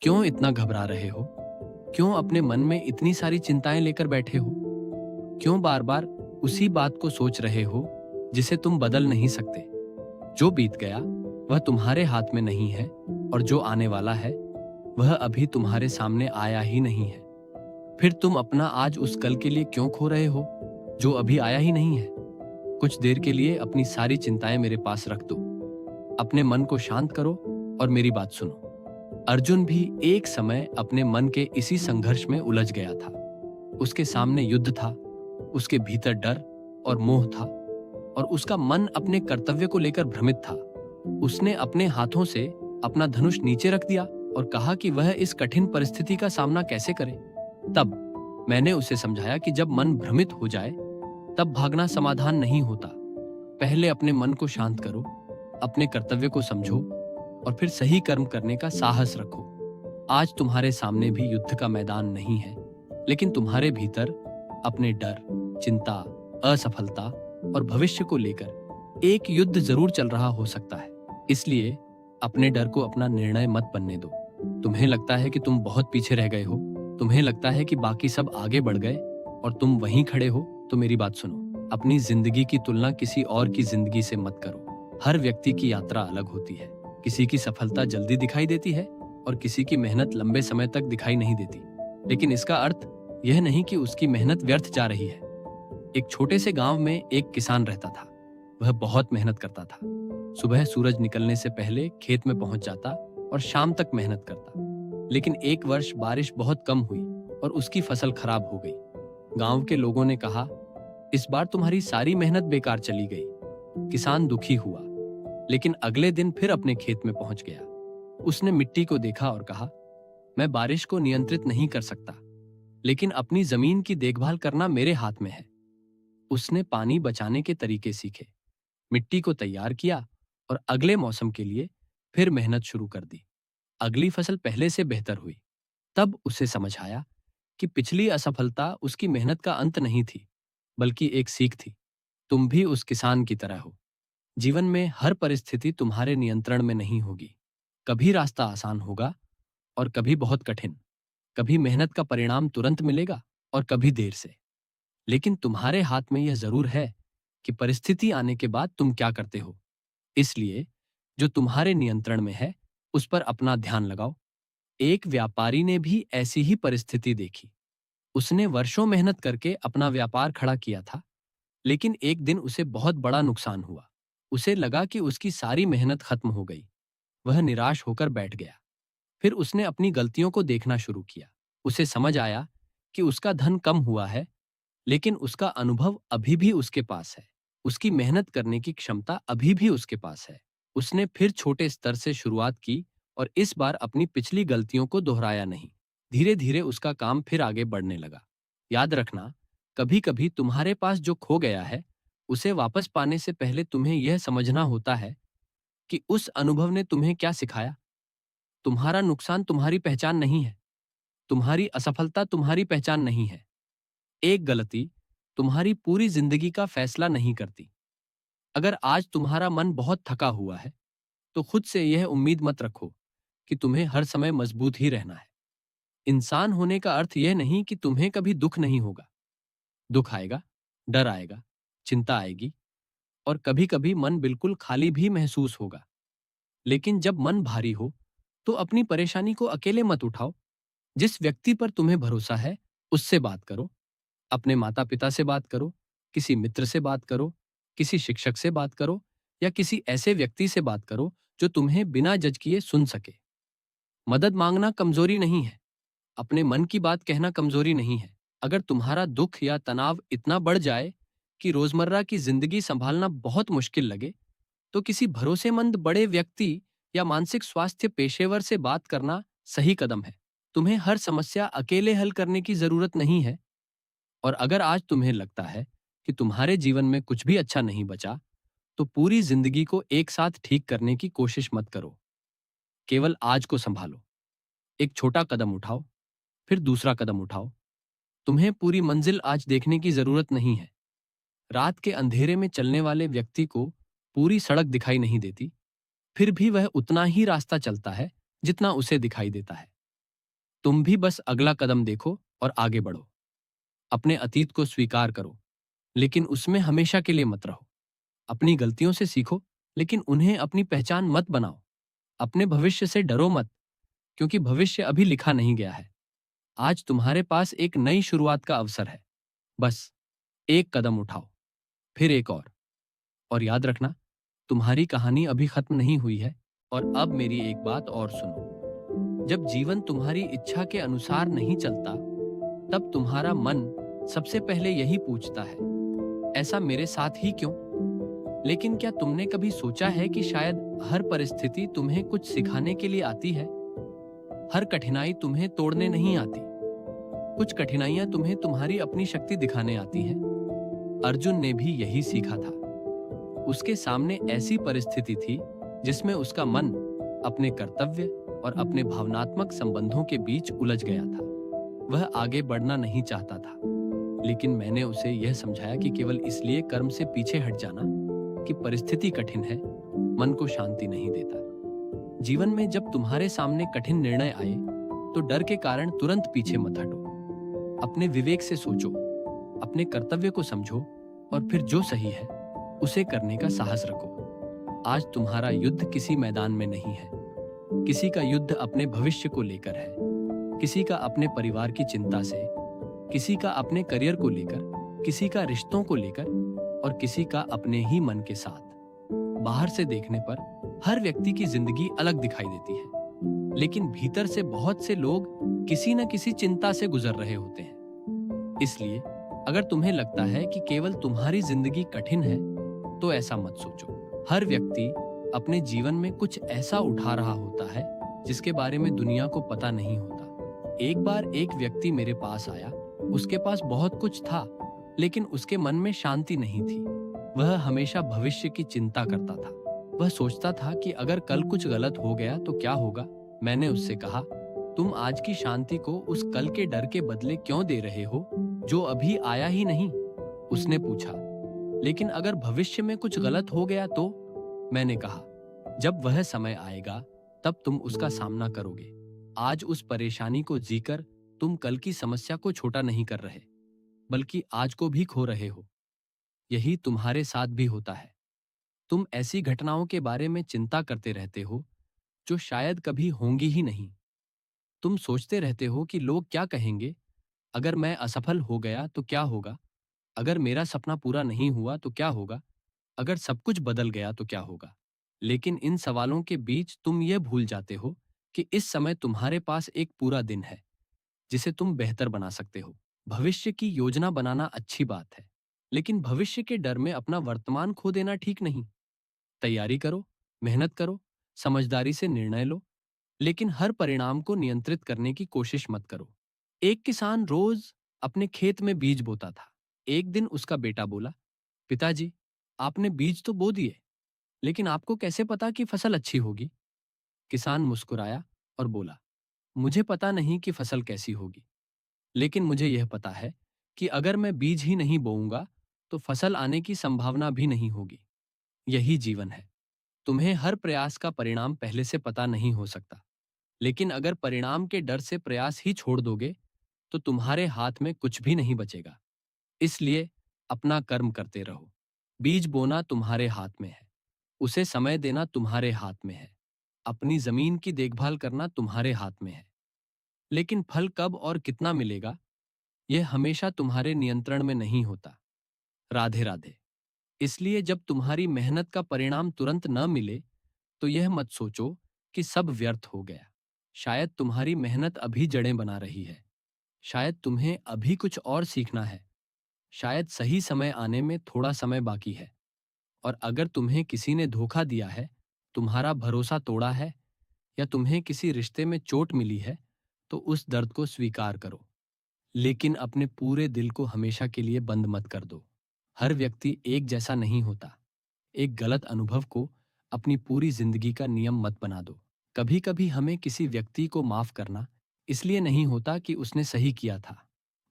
क्यों इतना घबरा रहे हो? क्यों अपने मन में इतनी सारी चिंताएं लेकर बैठे हो? क्यों बार बार उसी बात को सोच रहे हो जिसे तुम बदल नहीं सकते? जो बीत गया वह तुम्हारे हाथ में नहीं है, और जो आने वाला है वह अभी तुम्हारे सामने आया ही नहीं है। फिर तुम अपना आज उस कल के लिए क्यों खो रहे हो जो अभी आया ही नहीं है? कुछ देर के लिए अपनी सारी चिंताएं मेरे पास रख दो, अपने मन को शांत करो और मेरी बात सुनो। अर्जुन भी एक समय अपने मन के इसी संघर्ष में उलझ गया था। उसके सामने युद्ध था, उसके भीतर डर और मोह था, और उसका मन अपने कर्तव्य को लेकर भ्रमित था। उसने अपने हाथों से अपना धनुष नीचे रख दिया और कहा कि वह इस कठिन परिस्थिति का सामना कैसे करे। तब मैंने उसे समझाया कि जब मन भ्रमित हो जाए तब भागना समाधान नहीं होता। पहले अपने मन को शांत करो, अपने कर्तव्य को समझो और फिर सही कर्म करने का साहस रखो। आज तुम्हारे सामने भी युद्ध का मैदान नहीं है, लेकिन तुम्हारे भीतर अपने डर, चिंता, असफलता और भविष्य को लेकर एक युद्ध जरूर चल रहा हो सकता है। इसलिए अपने डर को अपना निर्णय मत बनने दो। तुम्हें लगता है कि तुम बहुत पीछे रह गए हो, तुम्हें लगता है कि बाकी सब आगे बढ़ गए और तुम वहीं खड़े हो, तो मेरी बात सुनो। अपनी जिंदगी की तुलना किसी और की जिंदगी से मत करो। हर व्यक्ति की यात्रा अलग होती है। किसी की सफलता जल्दी दिखाई देती है और किसी की मेहनत लंबे समय तक दिखाई नहीं देती। लेकिन इसका अर्थ यह नहीं कि उसकी मेहनत व्यर्थ जा रही है। एक छोटे से गांव में एक किसान रहता था। वह बहुत मेहनत करता था। सुबह सूरज निकलने से पहले खेत में पहुंच जाता और शाम तक मेहनत करता। लेकिन एक वर्ष बारिश बहुत कम हुई और उसकी फसल खराब हो गई। गांव के लोगों ने कहा, इस बार तुम्हारी सारी मेहनत बेकार चली गई। किसान दुखी हुआ, लेकिन अगले दिन फिर अपने खेत में पहुंच गया। उसने मिट्टी को देखा और कहा, मैं बारिश को नियंत्रित नहीं कर सकता, लेकिन अपनी जमीन की देखभाल करना मेरे हाथ में है। उसने पानी बचाने के तरीके सीखे, मिट्टी को तैयार किया और अगले मौसम के लिए फिर मेहनत शुरू कर दी। अगली फसल पहले से बेहतर हुई। तब उसे समझ आया कि पिछली असफलता उसकी मेहनत का अंत नहीं थी, बल्कि एक सीख थी। तुम भी उस किसान की तरह हो। जीवन में हर परिस्थिति तुम्हारे नियंत्रण में नहीं होगी। कभी रास्ता आसान होगा और कभी बहुत कठिन। कभी मेहनत का परिणाम तुरंत मिलेगा और कभी देर से। लेकिन तुम्हारे हाथ में यह जरूर है कि परिस्थिति आने के बाद तुम क्या करते हो। इसलिए जो तुम्हारे नियंत्रण में है उस पर अपना ध्यान लगाओ। एक व्यापारी ने भी ऐसी ही परिस्थिति देखी। उसने वर्षों मेहनत करके अपना व्यापार खड़ा किया था, लेकिन एक दिन उसे बहुत बड़ा नुकसान हुआ। उसे लगा कि उसकी सारी मेहनत खत्म हो गई। वह निराश होकर बैठ गया। फिर उसने अपनी गलतियों को देखना शुरू किया। उसे समझ आया कि उसका धन कम हुआ है, लेकिन उसका अनुभव अभी भी उसके पास है। उसकी मेहनत करने की क्षमता अभी भी उसके पास है। उसने फिर छोटे स्तर से शुरुआत की और इस बार अपनी पिछली गलतियों को दोहराया नहीं। धीरे धीरे उसका काम फिर आगे बढ़ने लगा। याद रखना, कभी कभी तुम्हारे पास जो खो गया है उसे वापस पाने से पहले तुम्हें यह समझना होता है कि उस अनुभव ने तुम्हें क्या सिखाया। तुम्हारा नुकसान तुम्हारी पहचान नहीं है। तुम्हारी असफलता तुम्हारी पहचान नहीं है। एक गलती तुम्हारी पूरी जिंदगी का फैसला नहीं करती। अगर आज तुम्हारा मन बहुत थका हुआ है, तो खुद से यह उम्मीद मत रखो कि तुम्हें हर समय मजबूत ही रहना है। इंसान होने का अर्थ यह नहीं कि तुम्हें कभी दुख नहीं होगा। दुख आएगा, डर आएगा, चिंता आएगी, और कभी कभी मन बिल्कुल खाली भी महसूस होगा। लेकिन जब मन भारी हो तो अपनी परेशानी को अकेले मत उठाओ। जिस व्यक्ति पर तुम्हें भरोसा है उससे बात करो। अपने माता पिता से बात करो, किसी मित्र से बात करो, किसी शिक्षक से बात करो, या किसी ऐसे व्यक्ति से बात करो जो तुम्हें बिना जज किए सुन सके। मदद मांगना कमजोरी नहीं है। अपने मन की बात कहना कमजोरी नहीं है। अगर तुम्हारा दुख या तनाव इतना बढ़ जाए कि रोजमर्रा की जिंदगी संभालना बहुत मुश्किल लगे, तो किसी भरोसेमंद बड़े व्यक्ति या मानसिक स्वास्थ्य पेशेवर से बात करना सही कदम है। तुम्हें हर समस्या अकेले हल करने की जरूरत नहीं है। और अगर आज तुम्हें लगता है कि तुम्हारे जीवन में कुछ भी अच्छा नहीं बचा, तो पूरी जिंदगी को एक साथ ठीक करने की कोशिश मत करो। केवल आज को संभालो। एक छोटा कदम उठाओ, फिर दूसरा कदम उठाओ। तुम्हें पूरी मंजिल आज देखने की जरूरत नहीं है। रात के अंधेरे में चलने वाले व्यक्ति को पूरी सड़क दिखाई नहीं देती, फिर भी वह उतना ही रास्ता चलता है जितना उसे दिखाई देता है। तुम भी बस अगला कदम देखो और आगे बढ़ो। अपने अतीत को स्वीकार करो, लेकिन उसमें हमेशा के लिए मत रहो। अपनी गलतियों से सीखो, लेकिन उन्हें अपनी पहचान मत बनाओ। अपने भविष्य से डरो मत, क्योंकि भविष्य अभी लिखा नहीं गया है। आज तुम्हारे पास एक नई शुरुआत का अवसर है। बस एक कदम उठाओ, फिर एक और याद रखना, तुम्हारी कहानी अभी खत्म नहीं हुई है। और अब मेरी एक बात और सुनो। जब जीवन तुम्हारी इच्छा के अनुसार नहीं चलता, तब तुम्हारा मन सबसे पहले यही पूछता है, ऐसा मेरे साथ ही क्यों? लेकिन क्या तुमने कभी सोचा है कि शायद हर परिस्थिति तुम्हें कुछ सिखाने के लिए आती है? हर कठिनाई तुम्हें तोड़ने नहीं आती। कुछ कठिनाइयां तुम्हें तुम्हारी अपनी शक्ति दिखाने आती हैं। अर्जुन ने भी यही सीखा था। उसके सामने ऐसी परिस्थिति थी जिसमें उसका मन अपने कर्तव्य और अपने भावनात्मक संबंधों के बीच उलझ गया था। वह आगे बढ़ना नहीं चाहता था, लेकिन मैंने उसे यह समझाया कि केवल इसलिए कर्म से पीछे हट जाना कि परिस्थिति कठिन है, मन को शांति नहीं देता। जीवन में जब तुम्हारे सामने कठिन निर्णय आए, तो डर के कारण तुरंत पीछे मत हटो। अपने विवेक से सोचो, अपने कर्तव्य को समझो और फिर जो सही है उसे करने का साहस रखो। आज तुम्हारा युद्ध किसी मैदान में नहीं है। किसी का युद्ध अपने भविष्य को लेकर है, किसी का अपने परिवार की चिंता से, किसी का अपने करियर को लेकर, किसी का रिश्तों को लेकर और किसी का अपने ही मन के साथ। बाहर से देखने पर हर व्यक्ति की जिंदगी अलग दिखाई देती है, लेकिन भीतर से बहुत से लोग किसी न किसी चिंता से गुजर रहे होते हैं। इसलिए अगर तुम्हें लगता है कि केवल तुम्हारी जिंदगी कठिन है, तो ऐसा मत सोचो। हर व्यक्ति अपने जीवन में कुछ ऐसा उठा रहा होता है जिसके बारे में दुनिया को पता नहीं होता। एक बार एक व्यक्ति मेरे पास आया। उसके पास बहुत कुछ था, लेकिन उसके मन में शांति नहीं थी। वह हमेशा भविष्य की चिंता करता था। वह सोचता था कि अगर कल कुछ गलत हो गया तो क्या होगा। मैंने उससे कहा, तुम आज की शांति को उस कल के डर के बदले क्यों दे रहे हो जो अभी आया ही नहीं? उसने पूछा, लेकिन अगर भविष्य में कुछ गलत हो गया तो? मैंने कहा, जब वह समय आएगा तब तुम उसका सामना करोगे। आज उस परेशानी को जीकर तुम कल की समस्या को छोटा नहीं कर रहे, बल्कि आज को भी खो रहे हो। यही तुम्हारे साथ भी होता है। तुम ऐसी घटनाओं के बारे में चिंता करते रहते हो जो शायद कभी होंगी ही नहीं। तुम सोचते रहते हो कि लोग क्या कहेंगे, अगर मैं असफल हो गया तो क्या होगा, अगर मेरा सपना पूरा नहीं हुआ तो क्या होगा, अगर सब कुछ बदल गया तो क्या होगा। लेकिन इन सवालों के बीच तुम ये भूल जाते हो कि इस समय तुम्हारे पास एक पूरा दिन है जिसे तुम बेहतर बना सकते हो। भविष्य की योजना बनाना अच्छी बात है, लेकिन भविष्य के डर में अपना वर्तमान खो देना ठीक नहीं। तैयारी करो, मेहनत करो, समझदारी से निर्णय लो, लेकिन हर परिणाम को नियंत्रित करने की कोशिश मत करो। एक किसान रोज अपने खेत में बीज बोता था। एक दिन उसका बेटा बोला, पिताजी, आपने बीज तो बो दिए, लेकिन आपको कैसे पता कि फसल अच्छी होगी? किसान मुस्कुराया और बोला, मुझे पता नहीं कि फसल कैसी होगी, लेकिन मुझे यह पता है कि अगर मैं बीज ही नहीं बोऊंगा तो फसल आने की संभावना भी नहीं होगी। यही जीवन है। तुम्हें हर प्रयास का परिणाम पहले से पता नहीं हो सकता, लेकिन अगर परिणाम के डर से प्रयास ही छोड़ दोगे तो तुम्हारे हाथ में कुछ भी नहीं बचेगा। इसलिए अपना कर्म करते रहो। बीज बोना तुम्हारे हाथ में है, उसे समय देना तुम्हारे हाथ में है, अपनी जमीन की देखभाल करना तुम्हारे हाथ में है। लेकिन फल कब और कितना मिलेगा, यह हमेशा तुम्हारे नियंत्रण में नहीं होता। राधे राधे। इसलिए जब तुम्हारी मेहनत का परिणाम तुरंत न मिले, तो यह मत सोचो कि सब व्यर्थ हो गया। शायद तुम्हारी मेहनत अभी जड़ें बना रही है। शायद तुम्हें अभी कुछ और सीखना है। शायद सही समय आने में थोड़ा समय बाकी है। और अगर तुम्हें किसी ने धोखा दिया है, तुम्हारा भरोसा तोड़ा है, या तुम्हें किसी रिश्ते में चोट मिली है, तो उस दर्द को स्वीकार करो, लेकिन अपने पूरे दिल को हमेशा के लिए बंद मत कर दो। हर व्यक्ति एक जैसा नहीं होता। एक गलत अनुभव को अपनी पूरी जिंदगी का नियम मत बना दो। कभी कभी हमें किसी व्यक्ति को माफ करना इसलिए नहीं होता कि उसने सही किया था,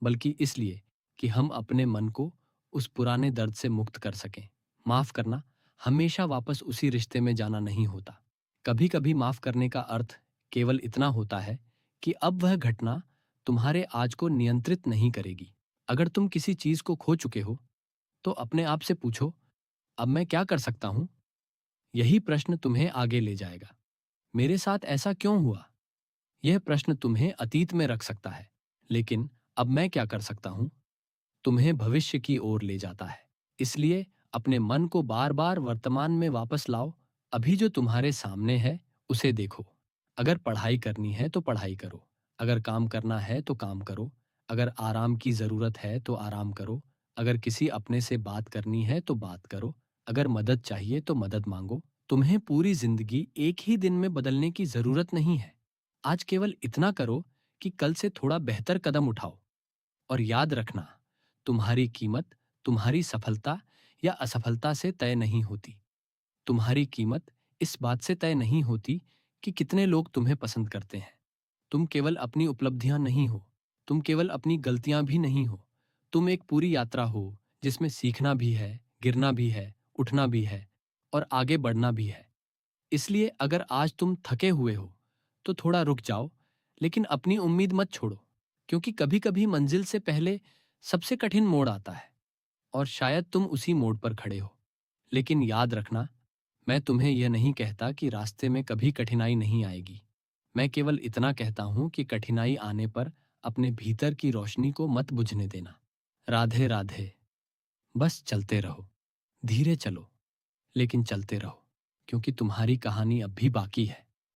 बल्कि इसलिए कि हम अपने मन को उस पुराने दर्द से मुक्त कर सकें। माफ करना हमेशा वापस उसी रिश्ते में जाना नहीं होता। कभी कभी माफ करने का अर्थ केवल इतना होता है कि अब वह घटना तुम्हारे आज को नियंत्रित नहीं करेगी। अगर तुम किसी चीज को खो चुके हो तो अपने आप से पूछो, अब मैं क्या कर सकता हूं? यही प्रश्न तुम्हें आगे ले जाएगा। मेरे साथ ऐसा क्यों हुआ? यह प्रश्न तुम्हें अतीत में रख सकता है, लेकिन अब मैं क्या कर सकता हूं तुम्हें भविष्य की ओर ले जाता है। इसलिए अपने मन को बार बार वर्तमान में वापस लाओ। अभी जो तुम्हारे सामने है उसे देखो। अगर पढ़ाई करनी है तो पढ़ाई करो, अगर काम करना है तो काम करो, अगर आराम की जरूरत है तो आराम करो, अगर किसी अपने से बात करनी है तो बात करो, अगर मदद चाहिए तो मदद मांगो। तुम्हें पूरी जिंदगी एक ही दिन में बदलने की जरूरत नहीं है। आज केवल इतना करो कि कल से थोड़ा बेहतर कदम उठाओ। और याद रखना, तुम्हारी कीमत तुम्हारी सफलता या असफलता से तय नहीं होती। तुम्हारी कीमत इस बात से तय नहीं होती कि कितने लोग तुम्हें पसंद करते हैं। तुम केवल अपनी उपलब्धियां नहीं हो, तुम केवल अपनी गलतियां भी नहीं हो। तुम एक पूरी यात्रा हो जिसमें सीखना भी है, गिरना भी है, उठना भी है और आगे बढ़ना भी है। इसलिए अगर आज तुम थके हुए हो तो थोड़ा रुक जाओ, लेकिन अपनी उम्मीद मत छोड़ो, क्योंकि कभी कभी मंजिल से पहले सबसे कठिन मोड़ आता है और शायद तुम उसी मोड़ पर खड़े हो। लेकिन याद रखना, मैं तुम्हें यह नहीं कहता कि रास्ते में कभी कठिनाई नहीं आएगी। मैं केवल इतना कहता हूं कि कठिनाई आने पर अपने भीतर की रोशनी को मत बुझने देना। राधे राधे। बस चलते रहो, धीरे चलो, लेकिन चलते रहो, क्योंकि तुम्हारी कहानी अब भी बाकी है।